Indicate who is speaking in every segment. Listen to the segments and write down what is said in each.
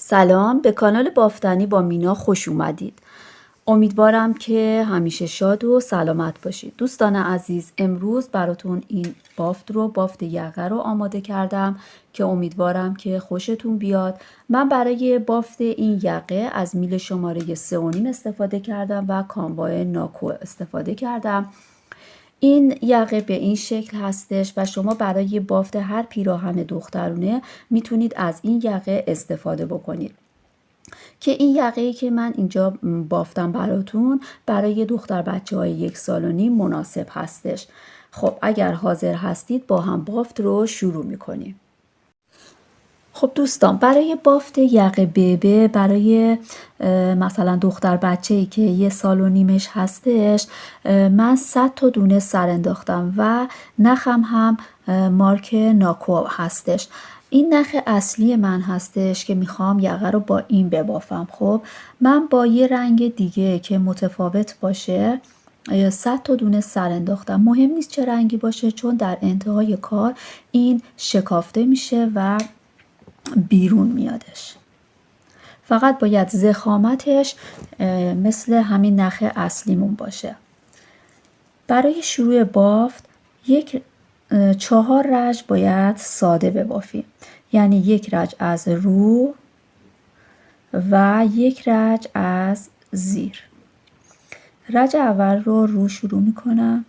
Speaker 1: سلام، به کانال بافتنی با مینا خوش اومدید. امیدوارم که همیشه شاد و سلامت باشید. دوستان عزیز، امروز براتون این بافت یقه رو آماده کردم که امیدوارم که خوشتون بیاد. من برای بافت این یقه از میل شماره 3.5 استفاده کردم و کاموای ناکو استفاده کردم. این یقه به این شکل هستش و شما برای بافت هر پیراهن دخترونه میتونید از این یقه استفاده بکنید. که این یقه‌ای که من اینجا بافتم براتون برای دختر بچه‌های 1.5 سال مناسب هستش. خب اگر حاضر هستید با هم بافت رو شروع میکنیم. خب دوستان، برای بافت یقه ببه برای مثلا دختر بچه‌ای که 1.5 سال هستش، من 100 تا دونه سر انداختم و نخم هم مارک ناکو هستش. این نخ اصلی من هستش که میخوام یقه رو با این ببافم. خب من با یه رنگ دیگه که متفاوت باشه 100 تا دونه سر انداختم. مهم نیست چه رنگی باشه، چون در انتهای کار این شکافته میشه و بیرون میادش. فقط باید ضخامتش مثل همین نخ اصلیمون باشه. برای شروع بافت 4 رج باید ساده ببافیم، یعنی 1 رج از رو و 1 رج از زیر. رج اول رو شروع میکنم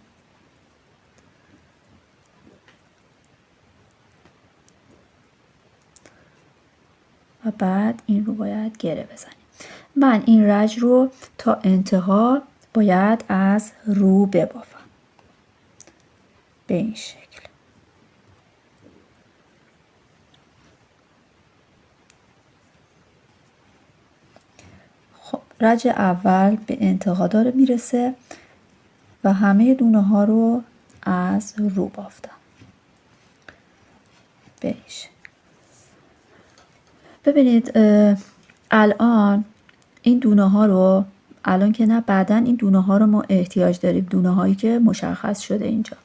Speaker 1: و بعد این رو باید گره بزنیم. من این رج رو تا انتها باید از رو ببافم به این شکل. خب رج اول به انتها داره میرسه و همه دونه ها رو از رو بافتم به این شکل. ببینید الان این دونه ها رو الان که نه، بعدن این دونه ها رو ما احتیاج داریم، دونه هایی که مشخص شده اینجا.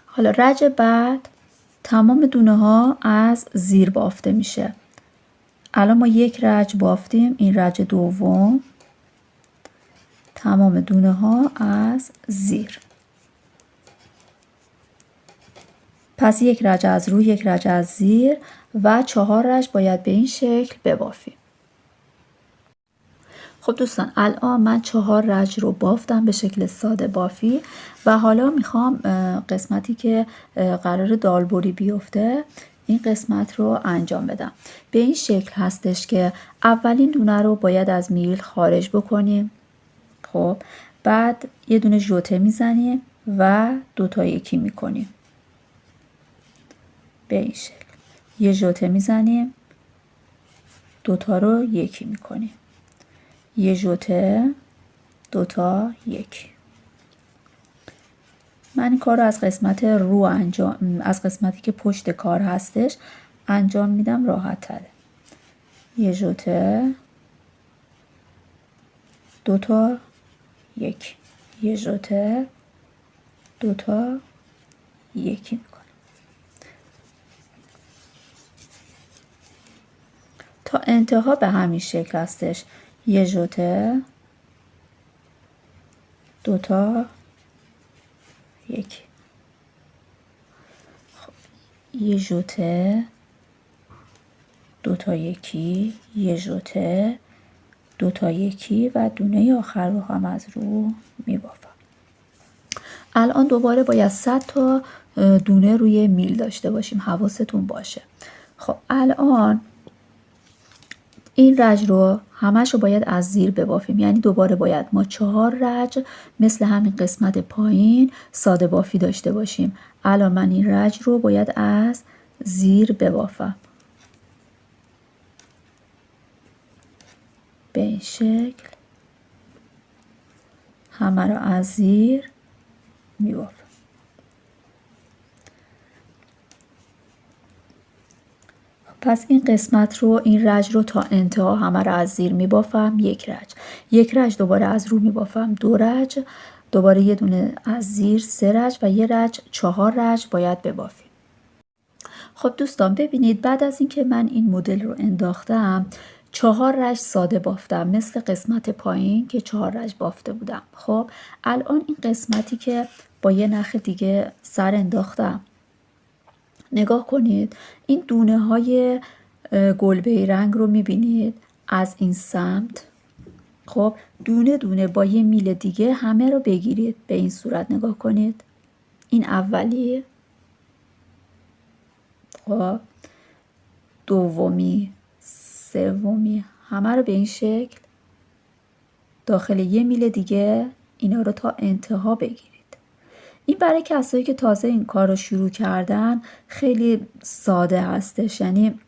Speaker 1: حالا رج بعد تمام دونه ها از زیر بافته میشه. الان ما 1 رج بافتیم، این رج دوم تمام دونه ها از زیر. پس 1 رج از رو، 1 رج از زیر و 4 رج باید به این شکل ببافیم. خب دوستان، الان من 4 رج رو بافتم به شکل ساده بافی و حالا میخوام قسمتی که قرار دالبری بیفته این قسمت رو انجام بدم. به این شکل هستش که اولین دونه رو باید از میل خارج بکنیم. خب بعد یه دونه ژوته میزنیم و 2 تا یکی میکنیم به این شکل. یه ژوته میزنیم، 2 تا رو یکی میکنیم، یه ژوته، 2 تا یکی. من این کار رو از قسمت رو از قسمتی که پشت کار هستش انجام میدم، راحت تره. یه ژوته، 2 تا یکی، یه ژوته، 2 تا یکی میکنم تا انتها به همین شکل هستش. یه ژوته، 2 تا یکی. خب یه ژوته، 2 تا یکی، یه ژوته، 2 تا یکی و دونه آخر رو هم از رو میبافم. الان دوباره باید 100 تا دونه روی میل داشته باشیم، حواستون باشه. خب الان این رج رو همش رو باید از زیر ببافیم، یعنی دوباره باید ما 4 رج مثل همین قسمت پایین ساده بافی داشته باشیم. الان من این رج رو باید از زیر ببافم به این شکل. همه رو از زیر میبافم. پس این قسمت رو، این رج رو تا انتها همه رو از زیر میبافم. 1 رج، 1 رج دوباره از رو میبافم، 2 رج، دوباره یه دونه از زیر، 3 رج و یه رج، 4 رج باید ببافیم. خب دوستان ببینید، بعد از اینکه من این مدل رو انداختم 4 رج ساده بافتم مثل قسمت پایین که 4 رج بافته بودم. خب الان این قسمتی که با یه نخ دیگه سر انداختم، نگاه کنید این دونه های گلبه‌ای رنگ رو میبینید از این سمت. خب دونه دونه با یه میل دیگه همه رو بگیرید به این صورت. نگاه کنید این اولی، خب دومی، سومی، همه رو به این شکل داخل یه میل دیگه اینا رو تا انتها بگیرید. این برای کسایی که تازه این کار رو شروع کردن خیلی ساده هستش، یعنی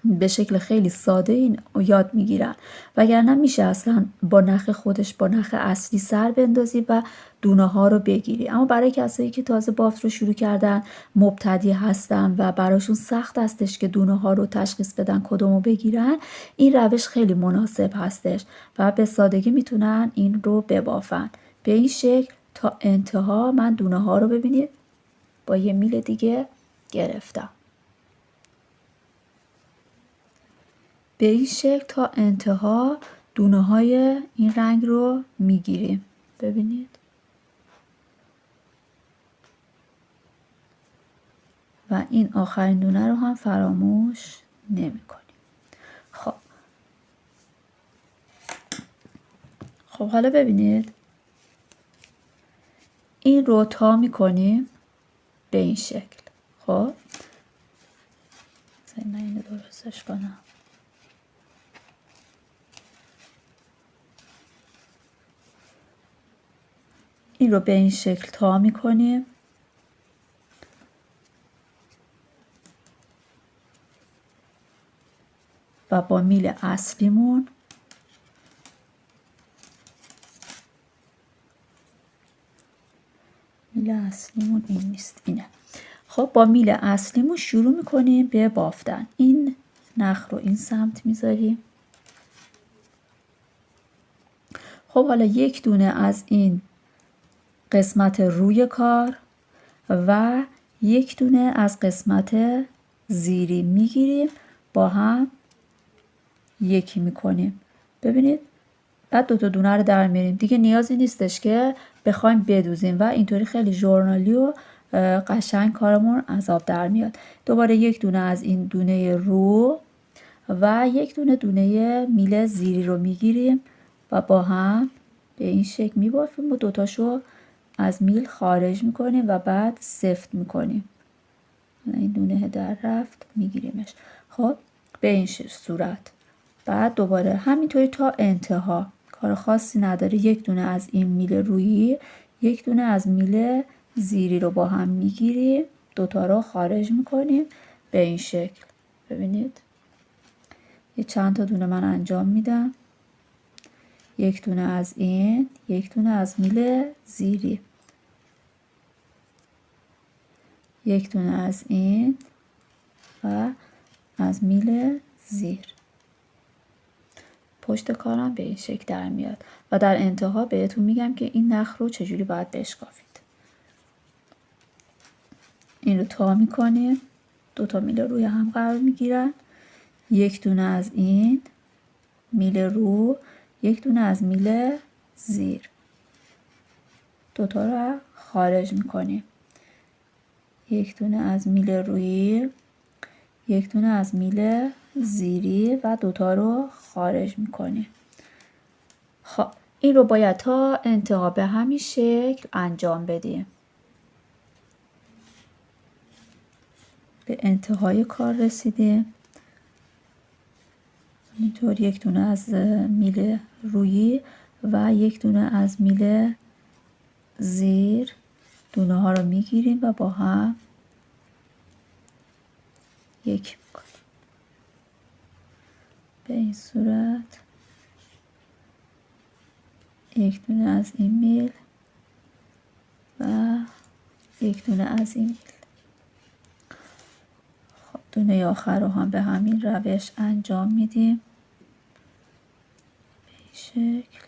Speaker 1: به شکل خیلی ساده این یاد میگیرن، وگرنه میشه اصلا با نخ خودش با نخ اصلی سر بندازی و دونه ها رو بگیری. اما برای کسایی که تازه بافت رو شروع کردن، مبتدی هستن و براشون سخت هستش که دونه ها رو تشخیص بدن کدومو بگیرن، این روش خیلی مناسب هستش و به سادگی میتونن این رو ببافن. به این شکل تا انتها من دونه ها رو ببینید با یه میل دیگه گرفتم. به این شکل تا انتها دونه های این رنگ رو میگیریم. ببینید و این آخرین دونه رو هم فراموش نمی کنیم. خب حالا ببینید این رو تا می کنیم به این شکل. خب من اینو درستش کنم. این رو به این شکل تا می کنیم و با میل اصلیمون این نیست، اینه. خب با میل اصلیمون شروع میکنیم به بافتن. این نخ رو این سمت میذاریم. خب حالا یک دونه از این قسمت روی کار و یک دونه از قسمت زیری میگیریم با هم یکی میکنیم. ببینید بعد دو تا دونه رو در میاریم. دیگه نیازی نیستش که بخوایم بدوزیم و اینطوری خیلی ژورنالی و قشنگ کارمون از آب در میاد. دوباره یک دونه از این دونه رو و یک دونه میل زیری رو میگیریم و با هم به این شکل میبافیم و دوتاشو از میل خارج میکنیم و بعد سفت میکنیم. این دونه در رفت میگیریمش. خب به این صورت. بعد دوباره همینطوری تا انتها، کار خاصی نداره. یک دونه از این میل رویی، یک دونه از میل زیری رو با هم میگیریم، دوتا رو خارج میکنیم به این شکل. ببینید یه چند تا دونه من انجام میدم. یک دونه از این، یک دونه از میل زیری، یک دونه از این و از میل زیر. پشت کارم به این شکل در میاد و در انتها بهتون میگم که این نخ رو چجوری باید بشکافید. این رو تا میکنیم، دوتا میل روی هم قرار میگیرن. یک دونه از این میل رو، یک دونه از میل زیر، دوتا رو خارج میکنیم. یک دونه از میل روی، یک دونه از میل زیری و دوتا رو خارج میکنیم. خب این رو باید تا انتها به همین شکل انجام بدیم. به انتهای کار رسیدیم. اینطور یک دونه از میل رویی و یک دونه از میل زیر، دونه ها رو میگیریم و با هم یک میکنیم. به این صورت یک دونه از این میل و یک دونه از این میل. خب دونه آخر رو هم به همین روش انجام میدیم. به این شکل.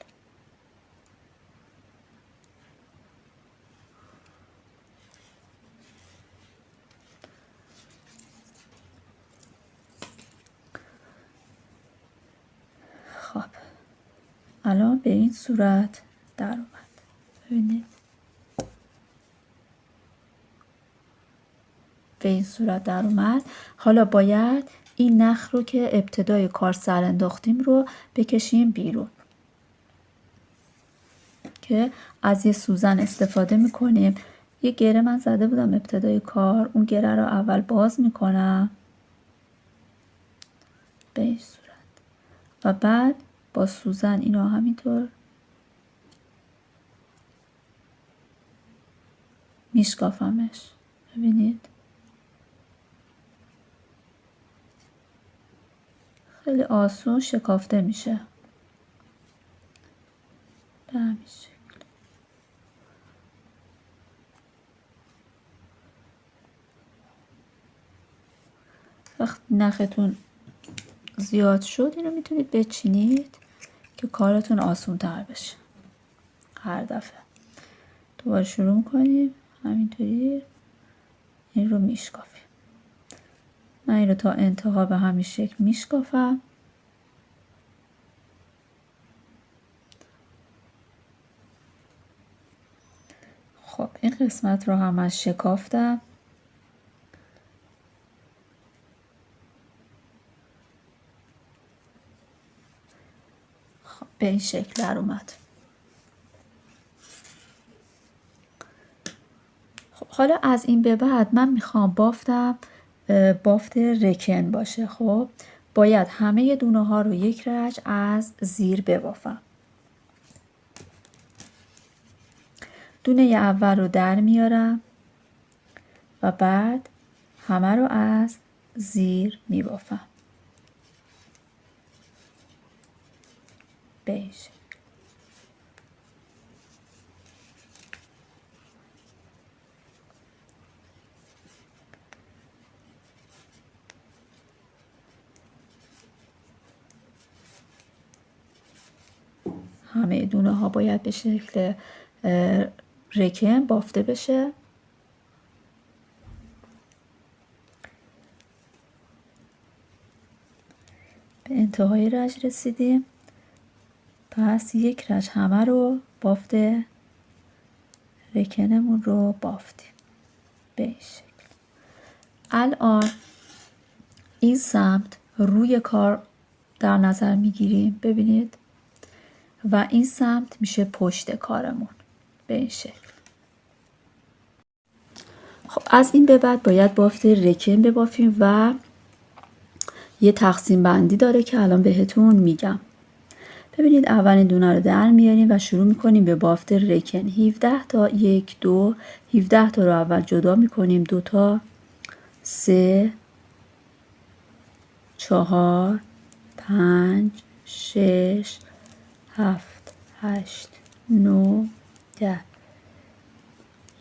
Speaker 1: الان به این صورت در اومد. ببینید به این صورت در اومد. حالا باید این نخ رو که ابتدای کار سر انداختیم رو بکشیم بیرون که از یه سوزن استفاده میکنیم. یه گره من زده بودم ابتدای کار، اون گره رو اول باز میکنم به این صورت و بعد با سوزن اینو همینطور میشکافمش. ببینید خیلی آسون شکافته میشه به همین شکل. وقتی نختون زیاد شد اینو میتونید بچینید که کارتون آسون تر بشه. هر دفعه دوباره شروع کنیم همینطوری این رو میشکافیم. من این رو تا انتها به همین شکل میشکافم. خب این قسمت رو هم از شکافتم. خب به این شکل در اومد. خب حالا از این به بعد من میخوام بافتم بافت رکن باشه. خب باید همه دونه ها رو یک رج از زیر ببافم. دونه اول رو در میارم و بعد همه رو از زیر میبافم به این شکل. همه دونه ها باید به شکل رکن بافته بشه. به انتهای رج رسیدیم. پس یک رج همه رو بافت رکنمون رو بافتیم به این شکل. الان این سمت روی کار در نظر میگیریم. ببینید و این سمت میشه پشت کارمون به این شکل. خب از این به بعد باید بافت رکن ببافیم و یه تقسیم بندی داره که الان بهتون میگم. ببینید اولین دونه رو در میاریم و شروع میکنیم به بافت رکن. 17 تا 1 2 17 تا رو اول جدا میکنیم. 2 تا 3 4 5 6 7 8 9 10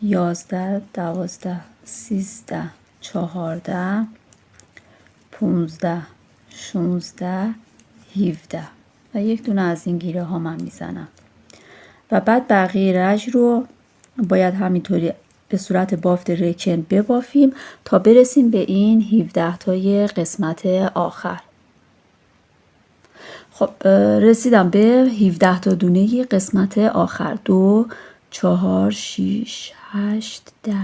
Speaker 1: 11 12 13 14 15 16 17 و یک دونه از این گیره ها من میزنم و بعد بقیه رج رو باید همینطوری به صورت بافت رکن ببافیم تا برسیم به این 17 تای قسمت آخر. خب رسیدم به 17 تا دونه قسمت آخر. 2 4 6 8 10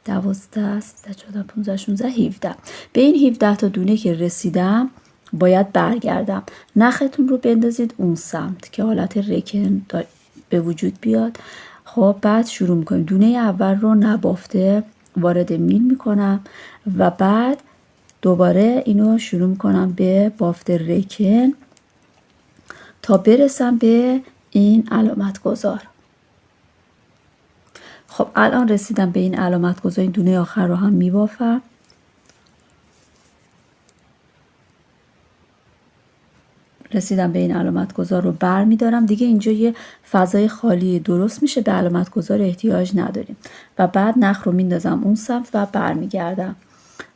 Speaker 1: 12 13 14 15 16 17. به این 17 تا دونه که رسیدم باید برگردم. نختون رو بندازید اون سمت که حالت رکن به وجود بیاد. خب بعد شروع میکنیم. دونه اول رو نبافته وارد میل میکنم و بعد دوباره اینو شروع میکنم به بافت رکن تا برسم به این علامت گذار. خب الان رسیدم به این علامت گذار. این دونه آخر رو هم میبافم. رسیدم به این علامت گذار رو بر میدارم. دیگه اینجا یه فضای خالی درست میشه، به علامت گذار احتیاج نداریم و بعد نخ رو میندازم اون سمت و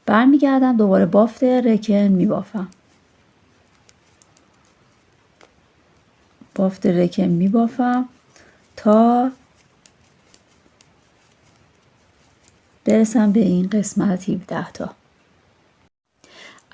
Speaker 1: برمیگردم دوباره بافت رکن میبافم. بافت رکن میبافم تا برسم به این قسمت 17 تا.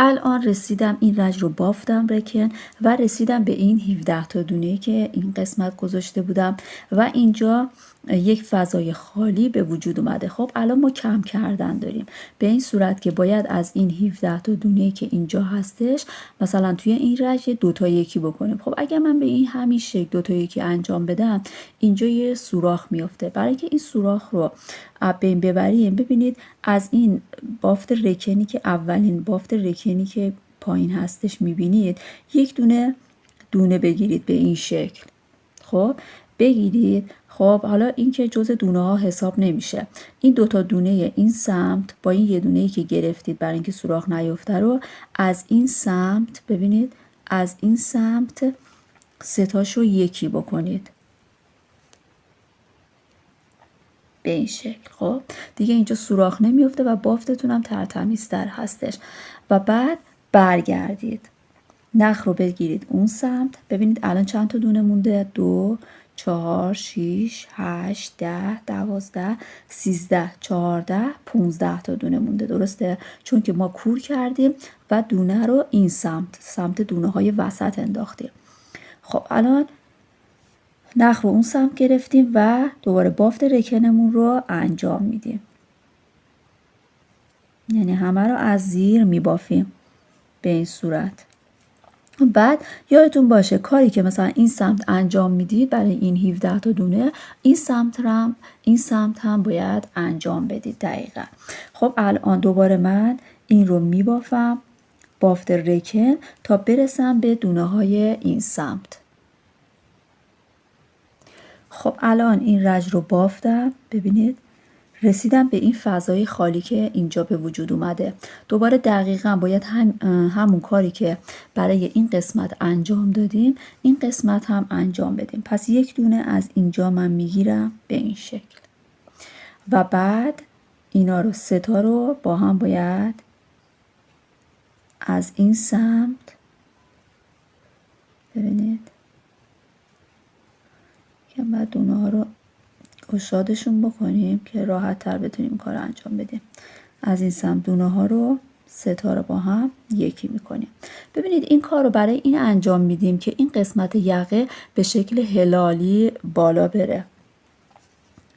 Speaker 1: الان رسیدم این رج رو بافتم رکن و رسیدم به این 17 تا دونه که این قسمت گذاشته بودم و اینجا یک فضای خالی به وجود اومده. خب الان ما کم کردن داریم به این صورت که باید از این 17 تا دونه که اینجا هستش مثلا توی این رج 2 تا 1 بکنیم. خب اگر من به این همین شکل 2 تا 1 انجام بدم اینجا یه سوراخ میفته. برای اینکه این سوراخ رو بین ببریم ببینید از این بافت رکنی که اولین بافت رکنی که پایین هستش میبینید یک دونه بگیرید به این شکل. خب بگیرید. خب حالا این که جزء دونه ها حساب نمیشه. این 2 تا دونه این سمت با این یه دونه‌ای که گرفتید برای اینکه سوراخ نیفته رو از این سمت ببینید از این سمت 3 تاشو 1 بکنید به این شکل. خب دیگه اینجا سوراخ نمیفته و بافتتون هم ترتمیزتر هستش. و بعد برگردید نخ رو بگیرید اون سمت. ببینید الان چند تا دونه مونده؟ 2 4 6 8 10 12 13 14 15 تا دونه مونده. درسته؟ چون که ما کور کردیم و دونه رو این سمت دونه های وسط انداختیم. خب الان نخ رو اون سمت گرفتیم و دوباره بافت رکنمون رو انجام میدیم. یعنی همه رو از زیر میبافیم به این صورت. بعد یادتون باشه کاری که مثلا این سمت انجام میدید برای این 17 تا دونه این سمت هم باید انجام بدید دقیقا. خب الان دوباره من این رو میبافم بافت رکن تا برسم به دونه های این سمت. خب الان این رج رو بافتم. ببینید رسیدم به این فضای خالی که اینجا به وجود اومده. دوباره دقیقا باید همون کاری که برای این قسمت انجام دادیم این قسمت هم انجام بدیم. پس یک دونه از اینجا من میگیرم به این شکل و بعد اینا رو 3 تا رو با هم باید از این سمت ببینید که بعد دونه ها رو گشادشون بکنیم که راحت تر بتونیم کار انجام بدیم. از این سمت دونه ها رو 3 تا رو با هم 1 میکنیم. ببینید این کار رو برای این انجام میدیم که این قسمت یقه به شکل هلالی بالا بره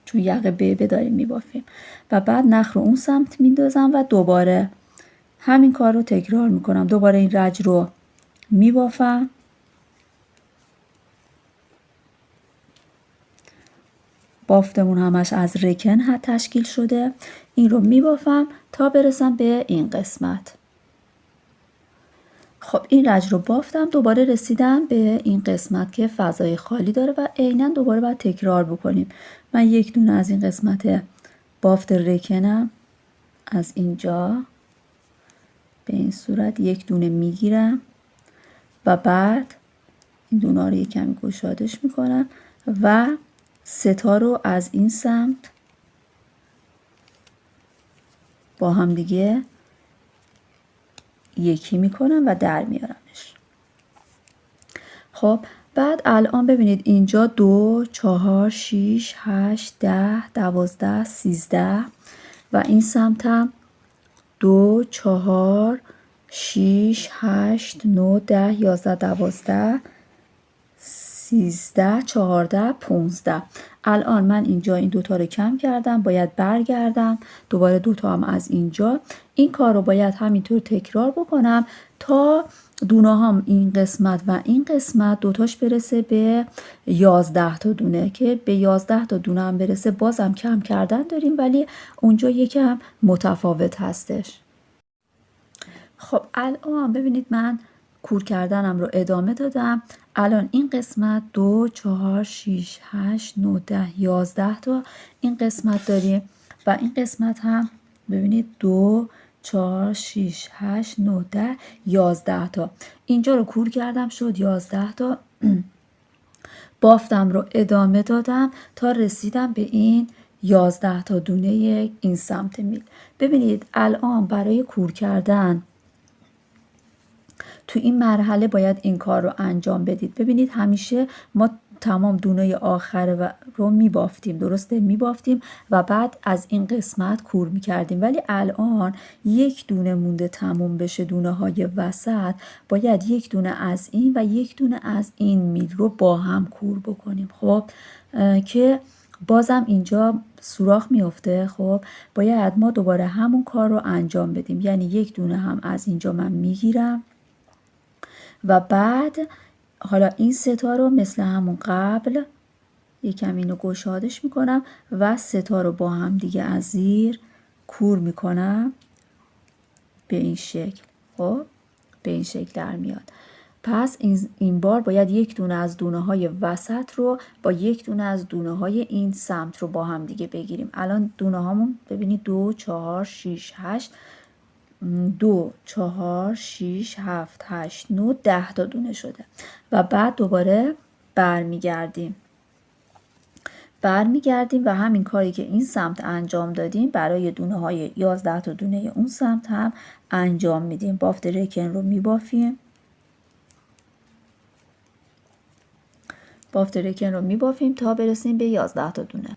Speaker 1: چون یقه به داریم میبافیم. و بعد نخ رو اون سمت میندازم و دوباره همین کار رو تکرار میکنم. دوباره این رج رو میبافم بافتمون همش از رکن تشکیل شده. این رو میبافم تا برسم به این قسمت. خب این رج رو بافتم دوباره رسیدم به این قسمت که فضای خالی داره و عیناً دوباره باید تکرار بکنیم. من یک دونه از این قسمت بافت رکنم از اینجا به این صورت یک دونه میگیرم و بعد این دونه رو یک کمی گشادش میکنم و 3 تا رو از این سمت با هم دیگه 1 میکنم و در میارمش. خب بعد الان ببینید اینجا 2 4 6 8 10 12 13 و این سمت هم 2 4 6 8 9 10 11 12 13 14 15. الان من اینجا این 2 تا رو کم کردم باید برگردم دوباره 2 تا هم از اینجا. این کار رو باید همینطور تکرار بکنم تا دونه هم این قسمت و این قسمت 2 تاش برسه به 11 تا دونه که به 11 تا دونه هم برسه. بازم کم کردن داریم ولی اونجا یکم متفاوت هستش. خب الان ببینید من کور کردنم رو ادامه دادم. الان این قسمت 2 4 6 8 9 10 11 تا این قسمت داریم و این قسمت هم ببینید 2 4 6 8 9 10 11 تا اینجا رو کور کردم شد 11 تا. بافتم رو ادامه دادم تا رسیدم به این 11 تا دونه این سمت میل. ببینید الان برای کور کردن تو این مرحله باید این کار رو انجام بدید. ببینید همیشه ما تمام دونه آخر رو میبافتیم، درسته میبافتیم و بعد از این قسمت کور میکردیم. ولی الان یک دونه مونده تموم بشه، دونه های وسط باید یک دونه از این و یک دونه از این میل رو با هم کور بکنیم. خب که بازم اینجا سوراخ میفته. خب باید ما دوباره همون کار رو انجام بدیم، یعنی یک دونه هم از اینجا من میگیرم و بعد حالا این ستا رو مثل همون قبل یکم اینو گشادش میکنم و ستا رو با هم دیگه از زیر کور میکنم به این شکل. خب به این شکل در میاد. پس این بار باید یک دونه از دونه های وسط رو با یک دونه از دونه های این سمت رو با هم دیگه بگیریم. الان دونه هامون ببینید 2 4 6 8 2 4 6 7 8 9 10 تا دونه شده و بعد دوباره برمیگردیم و همین کاری که این سمت انجام دادیم برای دونه های 11 تا دونه اون سمت هم انجام میدیم. بافت رکن رو میبافیم، تا برسیم به 11 تا دونه.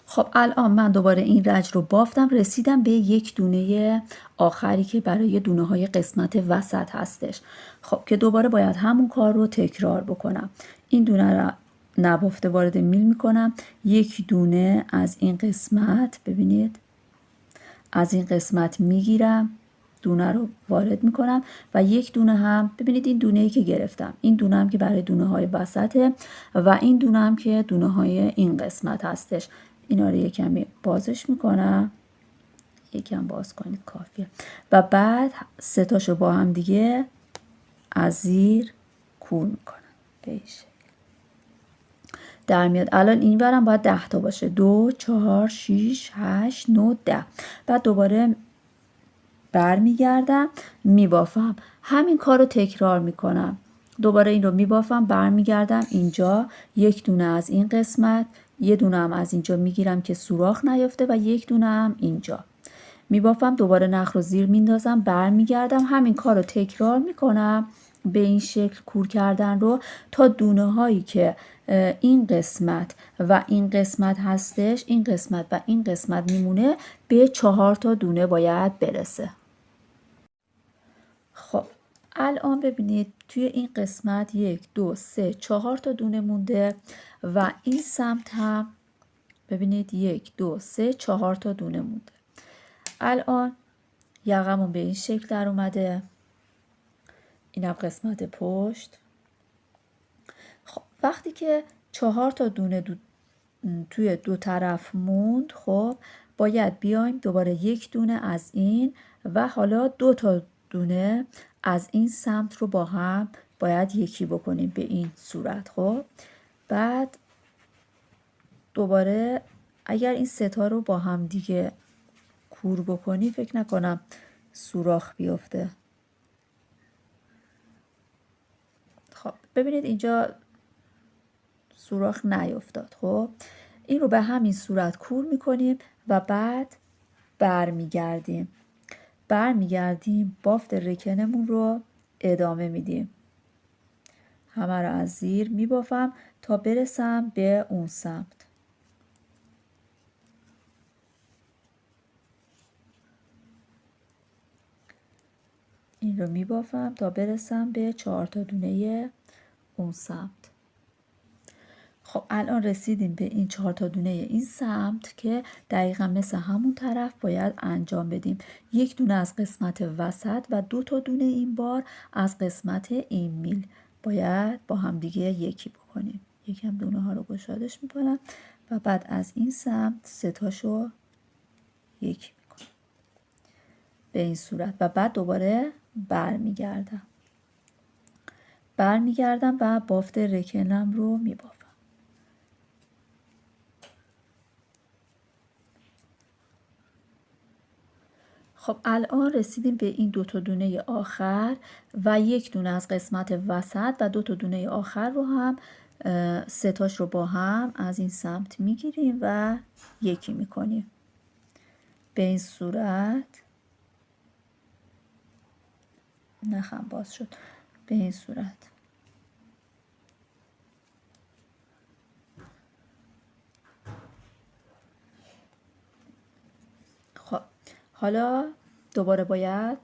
Speaker 1: خب الان من دوباره این رج رو بافتم، رسیدم به یک دونه آخری که برای دونه های قسمت وسط هستش. خب که دوباره باید همون کار رو تکرار بکنم. این دونه رو نبافته وارد میل میکنم، یک دونه از این قسمت، ببینید از این قسمت میگیرم، دونه رو وارد میکنم و یک دونه هم ببینید این دونه ای که گرفتم، این دونه هم که برای دونه های وسطه و این دونه هم که دونه های این قسمت هستش. اینا رو یکمی بازش میکنم، یکم باز کنید کافیه و بعد ستاشو با هم دیگه از زیر کور میکنم به این شکل در میاد. الان این ورم باید 10 تا باشه، 2 4 6 8 9 10. بعد دوباره برمیگردم میبافم، همین کار رو تکرار میکنم. دوباره این رو میبافم، برمیگردم اینجا، یک دونه از این قسمت، یه دونه هم از اینجا میگیرم که سوراخ نیفته و یک دونه هم اینجا میبافم، دوباره نخ رو زیر میندازم، برمیگردم، همین کار رو تکرار میکنم به این شکل کور کردن رو تا دونه هایی که این قسمت و این قسمت هستش، این قسمت و این قسمت میمونه، به 4 تا دونه باید برسه. خب الان ببینید توی این قسمت 1 2 3 4 تا دونه مونده و این سمت هم ببینید 1 2 3 4 تا دونه مونده. الان یقمون به این شکل در اومده، اینم قسمت پشت. خب وقتی که 4 تا دونه توی دو طرف موند، خب باید بیایم دوباره یک دونه از این و حالا 2 تا دونه از این سمت رو با هم باید یکی بکنیم به این صورت. خب بعد دوباره اگر این ستا رو با هم دیگه کور بکنی فکر نکنم سوراخ بیفته. خب ببینید اینجا سوراخ نیفتاد. خب این رو به همین صورت کور میکنیم و بعد برمیگردیم بافت رکنمون رو ادامه میدیم. همه رو از زیر میبافم تا برسم به اون سمت. این رو میبافم تا برسم به 4 تا دونه اون سمت. خب الان رسیدیم به این 4 تا دونه این سمت که دقیقا مثل همون طرف باید انجام بدیم. یک دونه از قسمت وسط و 2 تا دونه این بار از قسمت این میل باید با هم دیگه یکی بکنیم. یکم دونه ها رو گشادش میکنم و بعد از این سمت ستاشو یکی میکنم به این صورت و بعد دوباره برمیگردم و بافت رکنم رو میبافم. خب الان رسیدیم به این 2 تا دونه آخر و یک دونه از قسمت وسط و 2 تا دونه آخر رو هم ستاش رو با هم از این سمت میگیریم و یکی میکنیم به این صورت. نخم باز شد به این صورت. حالا دوباره باید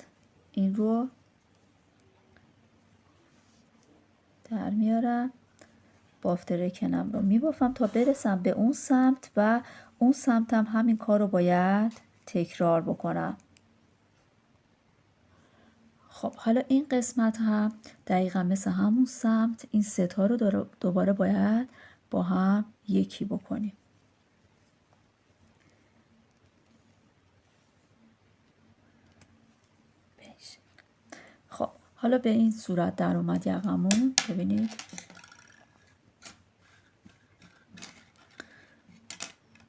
Speaker 1: این رو در میارم، بافت رکنم رو میبافم تا برسم به اون سمت و اون سمت هم همین کار رو باید تکرار بکنم. خب حالا این قسمت هم دقیقا مثل همون سمت این ستا رو دوباره باید با هم یکی بکنیم. خب حالا به این صورت در اومد یقمون، ببینید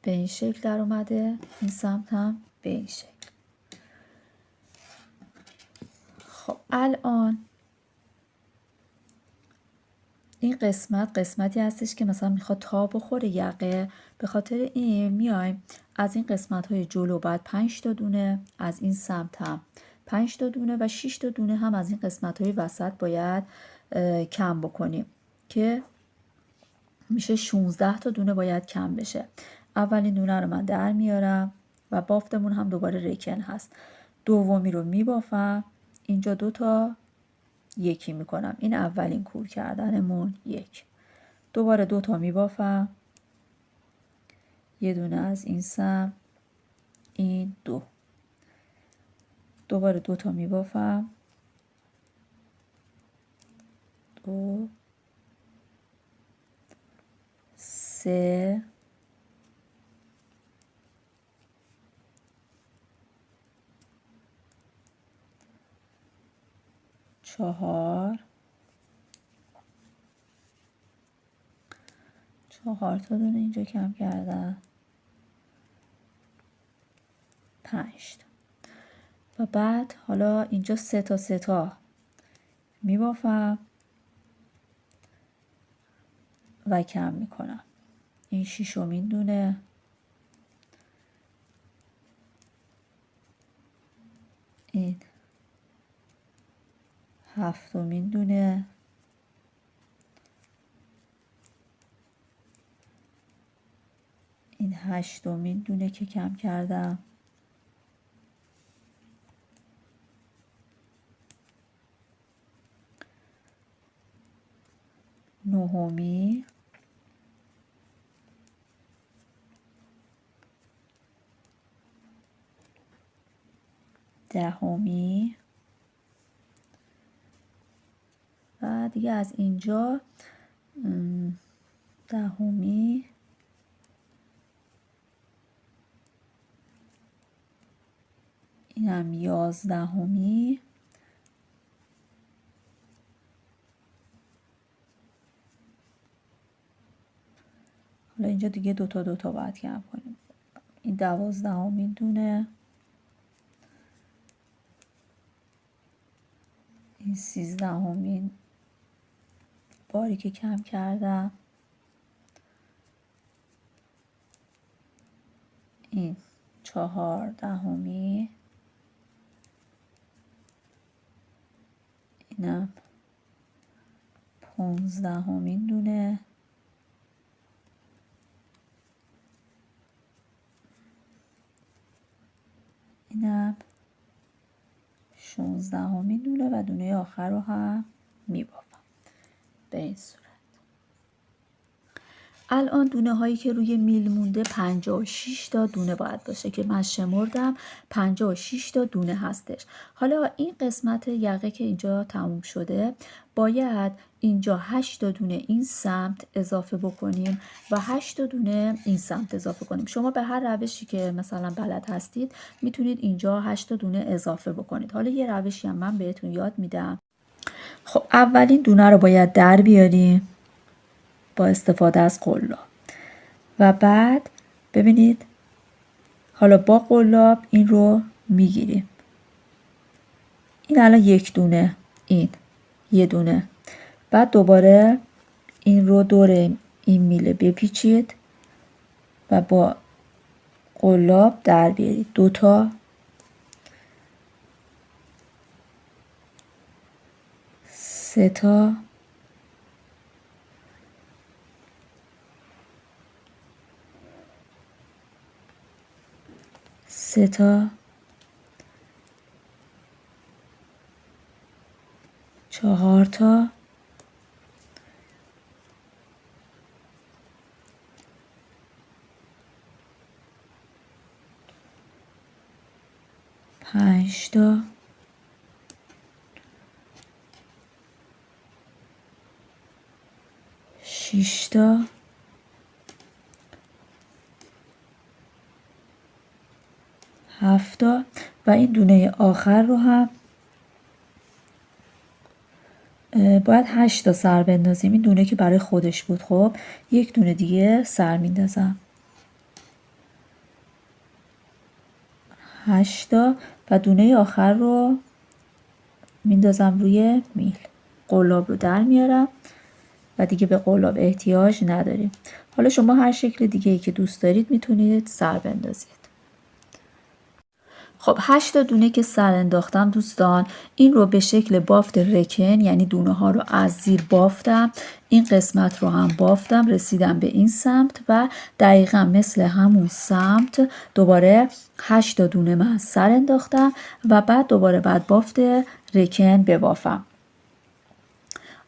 Speaker 1: به این شکل در اومده، این سمت هم به این شکل. خب الان این قسمتی هستش که مثلا میخواد تا بخوره یقه، به خاطر این میایم از این قسمت های جلو بعد 5 تا دونه، از این سمت هم 5 تا دونه و 6 تا دونه هم از این قسمت های وسط باید کم بکنیم که میشه 16 تا دونه باید کم بشه. اولین دونه رو من در میارم و بافتمون هم دوباره رکن هست. دومی رو میبافم، اینجا 2 تا یکی میکنم، این اولین کور کردنمون 1. دوباره 2 تا میبافم، یه دونه از این سمت، این 2. دوباره 2 تا میبافم، 2 3 4 تا دونه اینجا کم کردم، 5 تا. و بعد حالا اینجا 3 تا میبافم و کم میکنم. این 6مین دونه، این 7مین دونه، این 8مین دونه که کم کردم، 9می، 10می و دیگه از اینجا 10می، اینم 11می، حالا اینجا دیگه 2 تا باید کم کنیم، این 12مین دونه، این 13مین باری که کم کردم، این 14می، اینم 15مین دونه، اینم 16مین دونه و دونه آخر رو هم میبافم به این صورت. الان دونه هایی که روی میل مونده 56 تا دونه باید باشه که من شمردم 56 تا دونه هستش. حالا این قسمت یقه که اینجا تموم شده باید اینجا 8 تا دونه این سمت اضافه بکنیم و 8 تا دونه این سمت اضافه کنیم. شما به هر روشی که مثلا بلد هستید میتونید اینجا 8 تا دونه اضافه بکنید. حالا یه روشی هم من بهتون یاد میدم. خب اولین دونه رو باید در بیاریم با استفاده از قلاب و بعد ببینید حالا با قلاب این رو میگیریم، این الان 1 دونه، این 1 دونه، بعد دوباره این رو دور این میله بپیچید و با قلاب در بیارید 2 تا، 3 تا، 3 تا 4 تا 5 تا 6 تا 7 تا و این دونه آخر رو هم باید 8 تا سر بندازیم. این دونه که برای خودش بود. خب یک دونه دیگه سر میندازم 8 تا و دونه آخر رو میندازم روی میل. قلاب رو در میارم و دیگه به قلاب احتیاج نداریم. حالا شما هر شکل دیگه ای که دوست دارید میتونید سر بندازید. خب 8 تا دونه که سر انداختم دوستان، این رو به شکل بافت رکن، یعنی دونه ها رو از زیر بافتم، این قسمت رو هم بافتم، رسیدم به این سمت و دقیقا مثل همون سمت دوباره 8 تا دونه من سر انداختم و بعد دوباره بعد بافت رکن ببافم.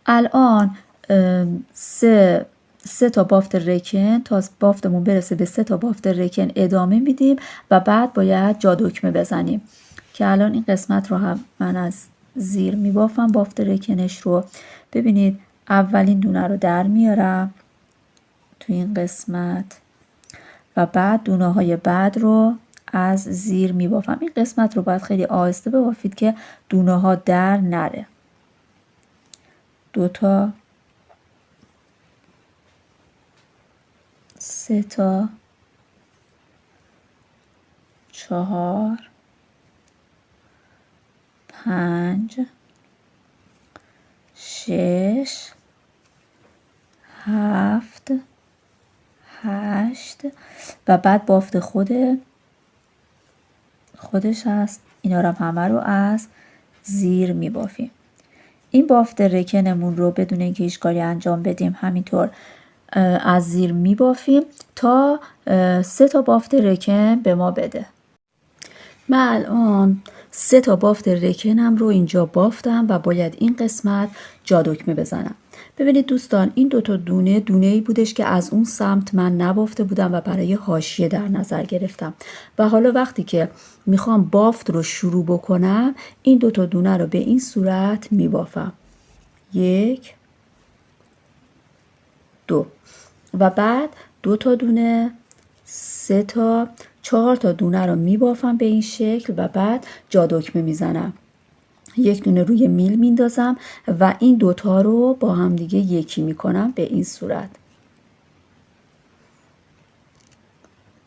Speaker 1: الان سه تا بافت رکن، تا بافتمون برسه به 3 تا بافت رکن ادامه میدیم و بعد باید جا دکمه بزنیم که الان این قسمت رو هم من از زیر میبافم. بافت رکنش رو ببینید، اولین دونه رو در میارم تو این قسمت و بعد دونه های بعد رو از زیر میبافم. این قسمت رو باید خیلی آهسته ببافید که دونه ها در نره. 2 تا 3 تا 4 5 6 7 8 و بعد بافت خودش هست. اینا رو همه رو از زیر میبافیم. این بافت رکنمون رو بدون اینکه هیچ کاری انجام بدیم همینطور از زیر میبافیم تا 3 تا بافت رکن به ما بده. من الان 3 تا بافت رکنم رو اینجا بافتم و باید این قسمت جا دکمه بزنم. ببینید دوستان، این 2 تا دونه‌ای بودش که از اون سمت من نبافته بودم و برای حاشیه در نظر گرفتم و حالا وقتی که میخوام بافت رو شروع بکنم این 2 تا دونه رو به این صورت میبافم. 1 2 و بعد 2 تا دونه 3 تا 4 تا دونه رو میبافم به این شکل و بعد جا دکمه میزنم. یک دونه روی میل میندازم و این 2 تا رو با هم دیگه یکی میکنم به این صورت.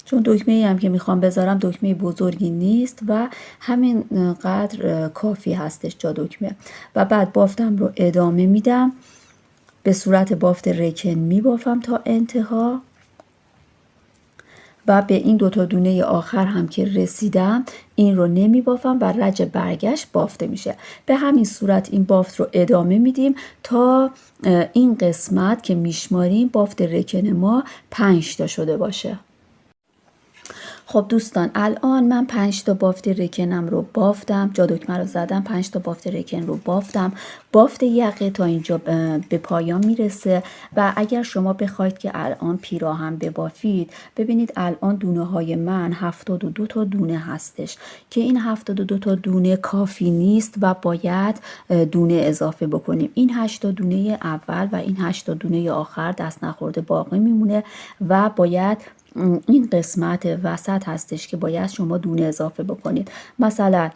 Speaker 1: چون دکمه ای هم که میخوام بذارم دکمه بزرگی نیست و همین قدر کافی هستش جا دکمه و بعد بافتم رو ادامه میدم. به صورت بافت رکن میبافم تا انتها و به این 2 تا دونه آخر هم که رسیدم این رو نمی بافم و رج برگشت بافته میشه. به همین صورت این بافت رو ادامه میدیم تا این قسمت که میشماریم بافت رکن ما 5 تا شده باشه. خب دوستان، الان من 5 تا بافت رکنم رو بافتم، جا دکمه رو زدم، 5 تا بافت رکن رو بافتم. بافت یقه تا اینجا به پایان میرسه و اگر شما بخواید که الان پیراهن ببافید، ببینید الان دونه های من 72 تا دونه هستش که این 72 تا دونه کافی نیست و باید دونه اضافه بکنیم. این 8 تا دونه اول و این 8 تا دونه آخر دست نخورده باقی میمونه و باید این قسمت وسط هستش که باید شما دونه اضافه بکنید. مثلا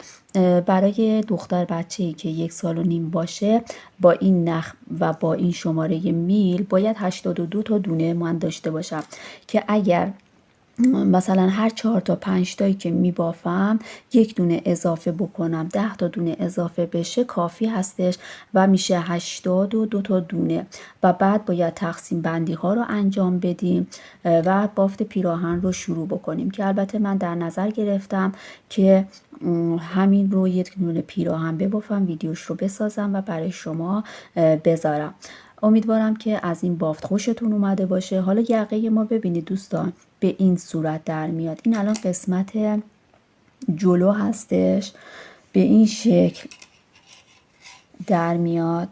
Speaker 1: برای دختر بچه‌ای که 1 سال و نیم باشه با این نخ و با این شماره میل باید 82 تا دونه من داشته باشم که اگر مثلا هر 4 تا 5 تایی که میبافم 1 دونه اضافه بکنم 10 تا دونه اضافه بشه کافی هستش و میشه 82 تا دونه و بعد باید تقسیم بندی ها رو انجام بدیم و بافت پیراهن رو شروع بکنیم که البته من در نظر گرفتم که همین رو 1 دونه پیراهن ببافم، ویدیوش رو بسازم و برای شما بذارم. امیدوارم که از این بافت خوشتون اومده باشه. حالا یقه ما ببینید دوستان به این صورت در میاد. این الان قسمت جلو هستش، به این شکل در میاد.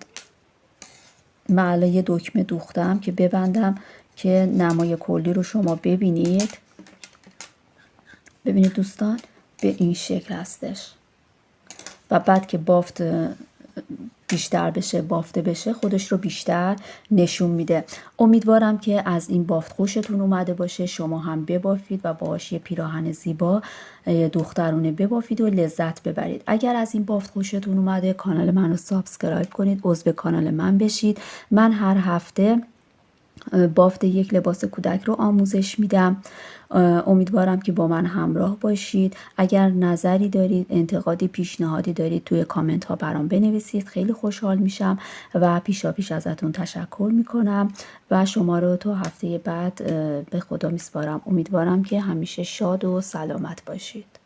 Speaker 1: من الان یه دکمه دوختم که ببندم که نمای کلی رو شما ببینید. ببینید دوستان، به این شکل هستش و بعد که بافت بیشتر بشه، بافته بشه، خودش رو بیشتر نشون میده. امیدوارم که از این بافت خوشتون اومده باشه، شما هم ببافید و باهاش یه پیراهن زیبا دخترونه ببافید و لذت ببرید. اگر از این بافت خوشتون اومده، کانال منو سابسکرایب کنید، عضو کانال من بشید. من هر هفته بافت یک لباس کودک رو آموزش میدم. امیدوارم که با من همراه باشید. اگر نظری دارید، انتقادی، پیشنهادی دارید، توی کامنت ها برام بنویسید. خیلی خوشحال میشم و پیشاپیش ازتون تشکر میکنم و شما رو تا هفته بعد به خدا میسپارم. امیدوارم که همیشه شاد و سلامت باشید.